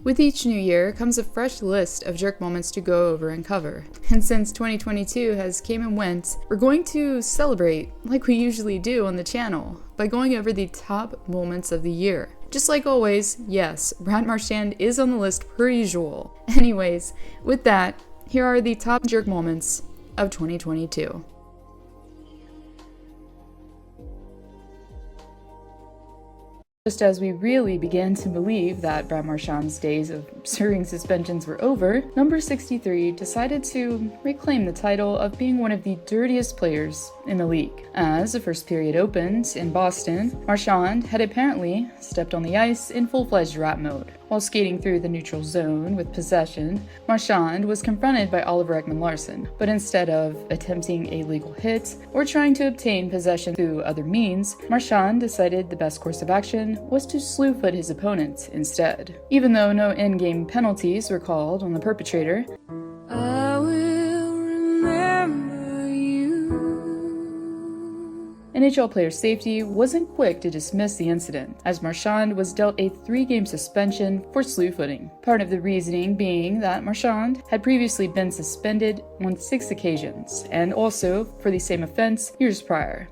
With each new year comes a fresh list of jerk moments to go over and cover. And since 2022 has came and went, we're going to celebrate, like we usually do on the channel, by going over the top moments of the year. Just like always, yes, Brad Marchand is on the list per usual. Anyways, with that, here are the top jerk moments of 2022. Just as we really began to believe that Brad Marchand's days of serving suspensions were over, number 63 decided to reclaim the title of being one of the dirtiest players in the league. As the first period opened in Boston, Marchand had apparently stepped on the ice in full-fledged rat mode. While skating through the neutral zone with possession, Marchand was confronted by Oliver Ekman-Larsson, but instead of attempting a legal hit or trying to obtain possession through other means, Marchand decided the best course of action was to slew-foot his opponent instead. Even though no in-game penalties were called on the perpetrator, NHL player safety wasn't quick to dismiss the incident, as Marchand was dealt a 3-game suspension for slew-footing. Part of the reasoning being that Marchand had previously been suspended on 6 occasions, and also for the same offense years prior.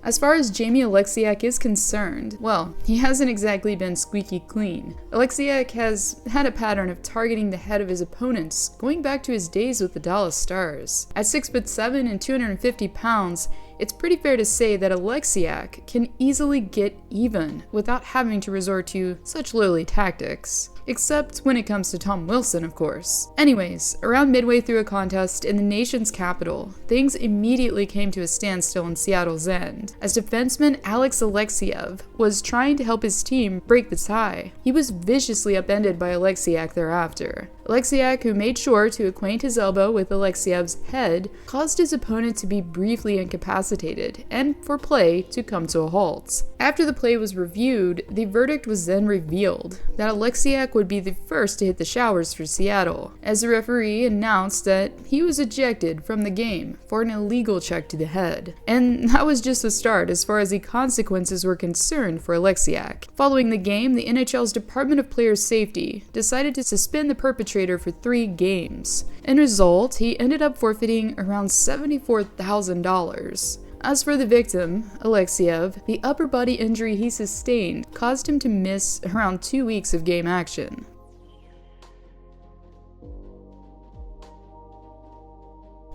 As far as Jamie Oleksiak is concerned, well, he hasn't exactly been squeaky clean. Oleksiak has had a pattern of targeting the head of his opponents, going back to his days with the Dallas Stars. At 6'7" and 250 pounds, it's pretty fair to say that Oleksiak can easily get even without having to resort to such lowly tactics. Except when it comes to Tom Wilson, of course. Anyways, around midway through a contest in the nation's capital, things immediately came to a standstill in Seattle's end, as defenseman Alex Alexeyev was trying to help his team break the tie. He was viciously upended by Oleksiak thereafter. Oleksiak, who made sure to acquaint his elbow with Alexeyev's head, caused his opponent to be briefly incapacitated, and for play to come to a halt. After the play was reviewed, the verdict was then revealed that Oleksiak would be the first to hit the showers for Seattle, as the referee announced that he was ejected from the game for an illegal check to the head. And that was just the start as far as the consequences were concerned for Oleksiak. Following the game, the NHL's Department of Player Safety decided to suspend the perpetrator for 3 games. In result, he ended up forfeiting around $74,000. As for the victim, Alexeyev, the upper body injury he sustained caused him to miss around 2 weeks of game action.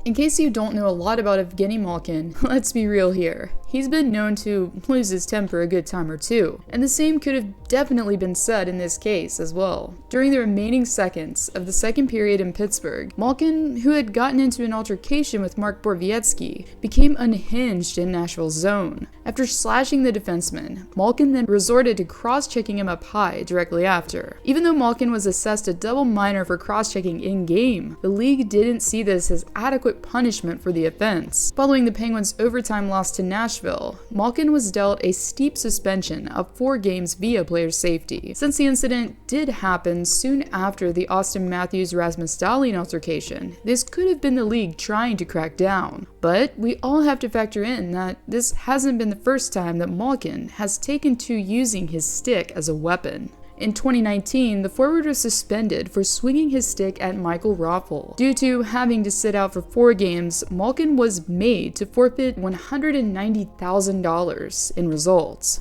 In case you don't know a lot about Evgeny Malkin, let's be real here. He's been known to lose his temper a good time or two, and the same could have definitely been said in this case as well. During the remaining seconds of the second period in Pittsburgh, Malkin, who had gotten into an altercation with Mark Borowiecki, became unhinged in Nashville's zone. After slashing the defenseman, Malkin then resorted to cross-checking him up high directly after. Even though Malkin was assessed a double minor for cross-checking in-game, the league didn't see this as adequate punishment for the offense. Following the Penguins' overtime loss to Nashville, Malkin was dealt a steep suspension of 4 games via player safety. Since the incident did happen soon after the Auston Matthews-Rasmus Dahlin altercation, this could have been the league trying to crack down. But we all have to factor in that this hasn't been the first time that Malkin has taken to using his stick as a weapon. In 2019, the forward was suspended for swinging his stick at Michael Raffl. Due to having to sit out for 4 games, Malkin was made to forfeit $190,000 in results.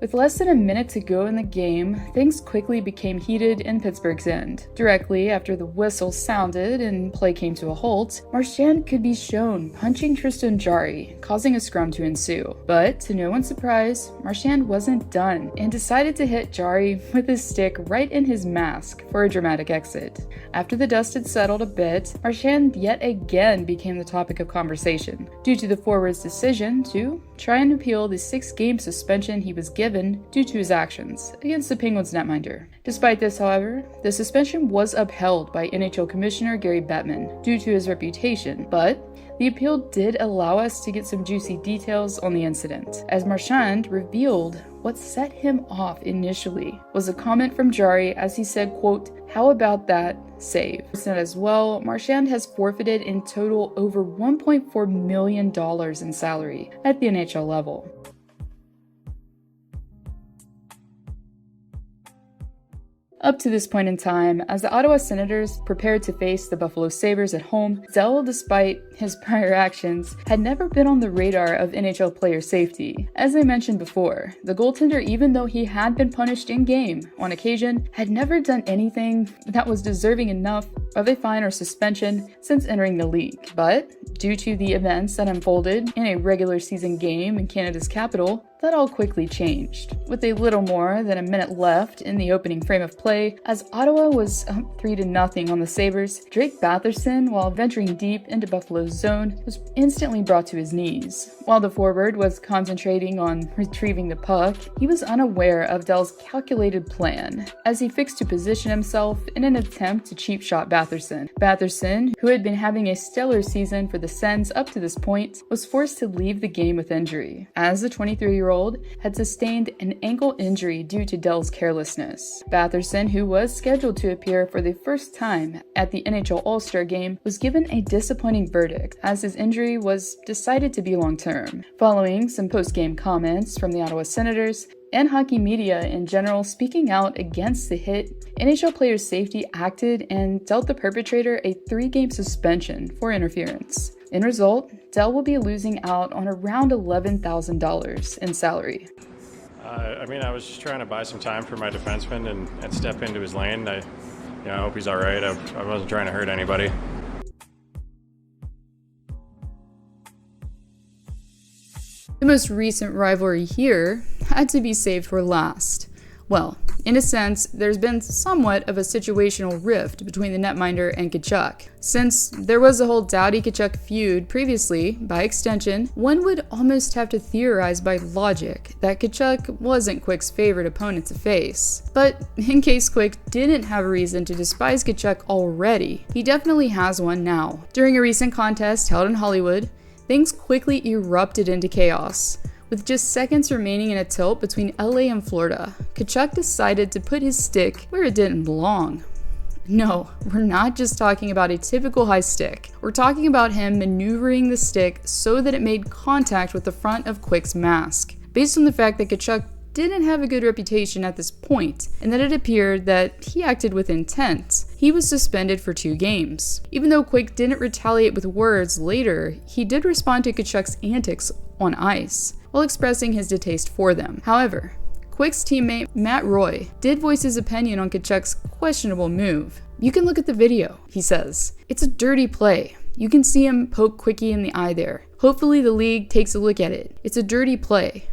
With less than a minute to go in the game, things quickly became heated in Pittsburgh's end. Directly after the whistle sounded and play came to a halt, Marchand could be shown punching Tristan Jarry, causing a scrum to ensue. But, to no one's surprise, Marchand wasn't done and decided to hit Jarry with his stick right in his mask for a dramatic exit. After the dust had settled a bit, Marchand yet again became the topic of conversation, due to the forward's decision to try and appeal the 6-game suspension he was given due to his actions against the Penguins netminder. Despite this, however, the suspension was upheld by NHL Commissioner Gary Bettman due to his reputation, but The appeal did allow us to get some juicy details on the incident, as Marchand revealed what set him off initially was a comment from Jarry as he said, quote, "How about that save?" As well, Marchand has forfeited in total over $1.4 million in salary at the NHL level. Up to this point in time, as the Ottawa Senators prepared to face the Buffalo Sabres at home, Dell, despite his prior actions, had never been on the radar of NHL player safety. As I mentioned before, the goaltender, even though he had been punished in-game on occasion, had never done anything that was deserving enough of a fine or suspension since entering the league. But due to the events that unfolded in a regular season game in Canada's capital, that all quickly changed. With a little more than a minute left in the opening frame of play, as Ottawa was up 3-0 on the Sabres, Drake Batherson, while venturing deep into Buffalo's zone, was instantly brought to his knees. While the forward was concentrating on retrieving the puck, he was unaware of Dell's calculated plan, as he fixed to position himself in an attempt to cheap shot Batherson. Batherson, who had been having a stellar season for the Sens up to this point, was forced to leave the game with injury, as the 23-year-old had sustained an ankle injury due to Dell's carelessness. Batherson, who was scheduled to appear for the first time at the NHL All-Star Game, was given a disappointing verdict, as his injury was decided to be long-term. Following some post-game comments from the Ottawa Senators, and hockey media in general speaking out against the hit, NHL Players Safety acted and dealt the perpetrator a 3-game suspension for interference. In result, Dell will be losing out on around $11,000 in salary. I was just trying to buy some time for my defenseman and step into his lane. I hope he's all right. I wasn't trying to hurt anybody. The most recent rivalry here had to be saved for last. Well, in a sense, there's been somewhat of a situational rift between the netminder and Tkachuk. Since there was a whole Doughty-Tkachuk feud previously, by extension, one would almost have to theorize by logic that Tkachuk wasn't Quick's favorite opponent to face. But in case Quick didn't have a reason to despise Tkachuk already, he definitely has one now. During a recent contest held in Hollywood, things quickly erupted into chaos. With just seconds remaining in a tilt between LA and Florida, Tkachuk decided to put his stick where it didn't belong. No, we're not just talking about a typical high stick. We're talking about him maneuvering the stick so that it made contact with the front of Quick's mask. Based on the fact that Tkachuk didn't have a good reputation at this point, and that it appeared that he acted with intent, he was suspended for 2 games. Even though Quick didn't retaliate with words later, he did respond to Tkachuk's antics on ice, while expressing his distaste for them. However, Quick's teammate Matt Roy did voice his opinion on Tkachuk's questionable move. "You can look at the video," he says. "It's a dirty play. You can see him poke Quickie in the eye there. Hopefully the league takes a look at it. It's a dirty play.